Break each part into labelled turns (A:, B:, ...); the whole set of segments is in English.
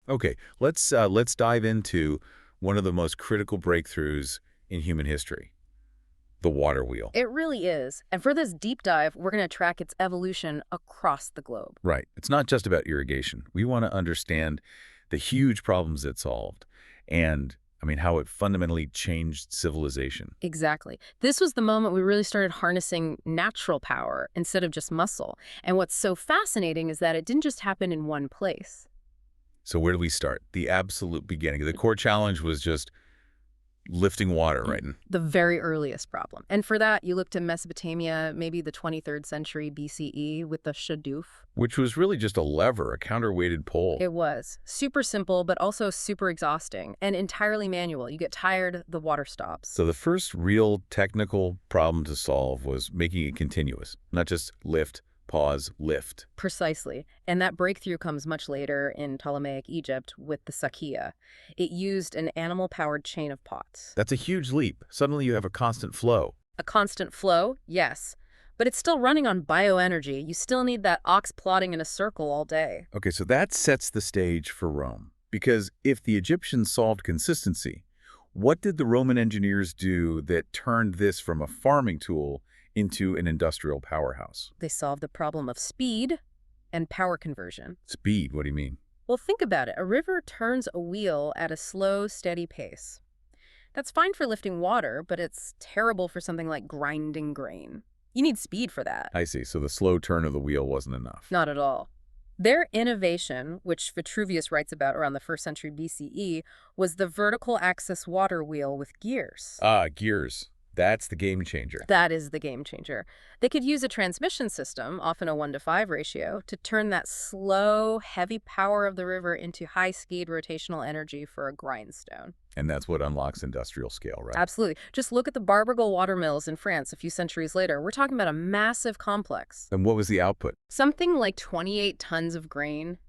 A: Okay, let's dive into one of the most critical breakthroughs in human history, the water wheel.
B: It really is. And for this deep dive, we're going to track its evolution across the globe.
A: Right. It's not just about irrigation. We want to understand the huge problems it solved and, how it fundamentally changed civilization.
B: Exactly. This was the moment we really started harnessing natural power instead of just muscle. And what's so fascinating is that it didn't just happen in one place.
A: So where do we start? The absolute beginning. The core challenge was just lifting water, right?
B: The very earliest problem. And for that, you look to Mesopotamia, maybe the 23rd century BCE with the shaduf.
A: Which was really just a lever, a counterweighted pole.
B: It was super simple, but also super exhausting and entirely manual. You get tired, the water stops.
A: So the first real technical problem to solve was making it continuous, not just lift, pause, lift.
B: Precisely. And that breakthrough comes much later in Ptolemaic Egypt with the sakia. It used an animal-powered chain of pots.
A: That's a huge leap. Suddenly you have a constant flow.
B: A constant flow, yes. But it's still running on bioenergy. You still need that ox plodding in a circle all day.
A: Okay, so that sets the stage for Rome. Because if the Egyptians solved consistency, what did the Roman engineers do that turned this from a farming tool into an industrial powerhouse?
B: They solved the problem of speed and power conversion.
A: Speed, what do you mean?
B: Well, think about it. A river turns a wheel at a slow, steady pace. That's fine for lifting water, but it's terrible for something like grinding grain. You need speed for that.
A: I see, so the slow turn of the wheel wasn't enough.
B: Not at all. Their innovation, which Vitruvius writes about around the 1st century BCE, was the vertical axis water wheel with gears.
A: Gears. That's the game changer.
B: That is the game changer. They could use a transmission system, often a 1-to-5 ratio, to turn that slow, heavy power of the river into high-speed rotational energy for a grindstone.
A: And that's what unlocks industrial scale, right?
B: Absolutely. Just look at the Barbergal watermills in France a few centuries later. We're talking about a massive complex.
A: And what was the output?
B: Something like 28 tons of grain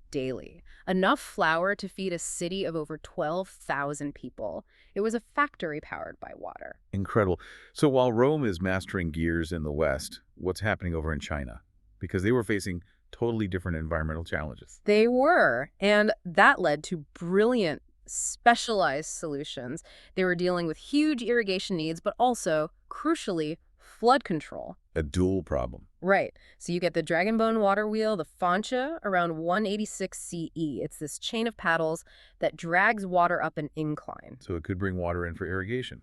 B: daily. Enough flour to feed a city of over 12,000 people. It was a factory powered by water.
A: Incredible. So while Rome is mastering gears in the West, what's happening over in China? Because they were facing totally different environmental challenges.
B: They were, and that led to brilliant, specialized solutions. They were dealing with huge irrigation needs, but also, crucially, flood control.
A: A dual problem.
B: Right. So you get the dragonbone water wheel, the fancha, around 186 CE. It's this chain of paddles that drags water up an incline.
A: So it could bring water in for irrigation.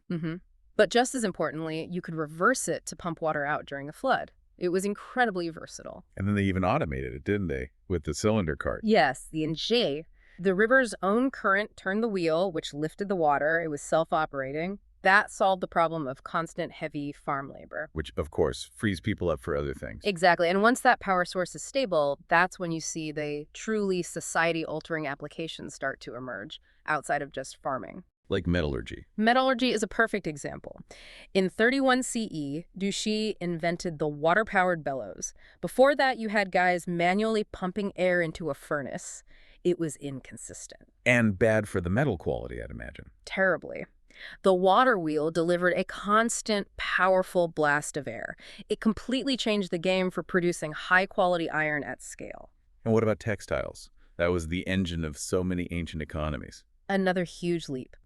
B: But just as importantly, you could reverse it to pump water out during a flood. It was incredibly versatile.
A: And then they even automated it, didn't they? With the cylinder cart.
B: Yes, the NJ. The river's own current turned the wheel, which lifted the water. It was self-operating. That solved the problem of constant heavy farm labor.
A: Which, of course, frees people up for other things.
B: Exactly. And once that power source is stable, that's when you see the truly society-altering applications start to emerge outside of just farming.
A: Like metallurgy.
B: Metallurgy is a perfect example. In 31 CE, Duchy invented the water-powered bellows. Before that, you had guys manually pumping air into a furnace. It was inconsistent.
A: And bad for the metal quality, I'd imagine.
B: Terribly. The water wheel delivered a constant, powerful blast of air. It completely changed the game for producing high-quality iron at scale.
A: And what about textiles? That was the engine of so many ancient economies.
B: Another huge leap.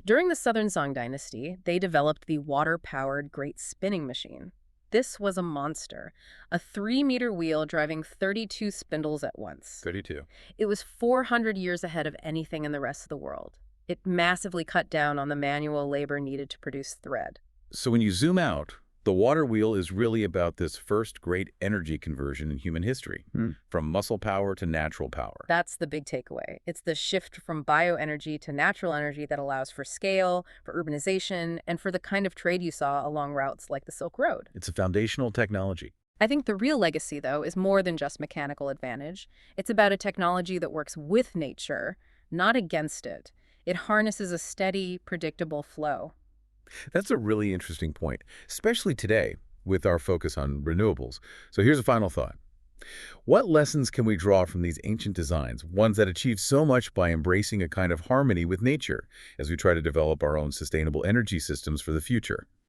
B: During the Southern Song Dynasty, they developed the water-powered great spinning machine. This was a monster, a 3-meter wheel driving 32 spindles at once.
A: 32.
B: It was 400 years ahead of anything in the rest of the world. It massively cut down on the manual labor needed to produce thread.
A: So when you zoom out, the water wheel is really about this first great energy conversion in human history, from muscle power to natural power.
B: That's the big takeaway. It's the shift from bioenergy to natural energy that allows for scale, for urbanization, and for the kind of trade you saw along routes like the Silk Road.
A: It's a foundational technology.
B: I think the real legacy, though, is more than just mechanical advantage. It's about a technology that works with nature, not against it. It harnesses a steady, predictable flow.
A: That's a really interesting point, especially today with our focus on renewables. So here's a final thought. What lessons can we draw from these ancient designs, ones that achieve so much by embracing a kind of harmony with nature as we try to develop our own sustainable energy systems for the future?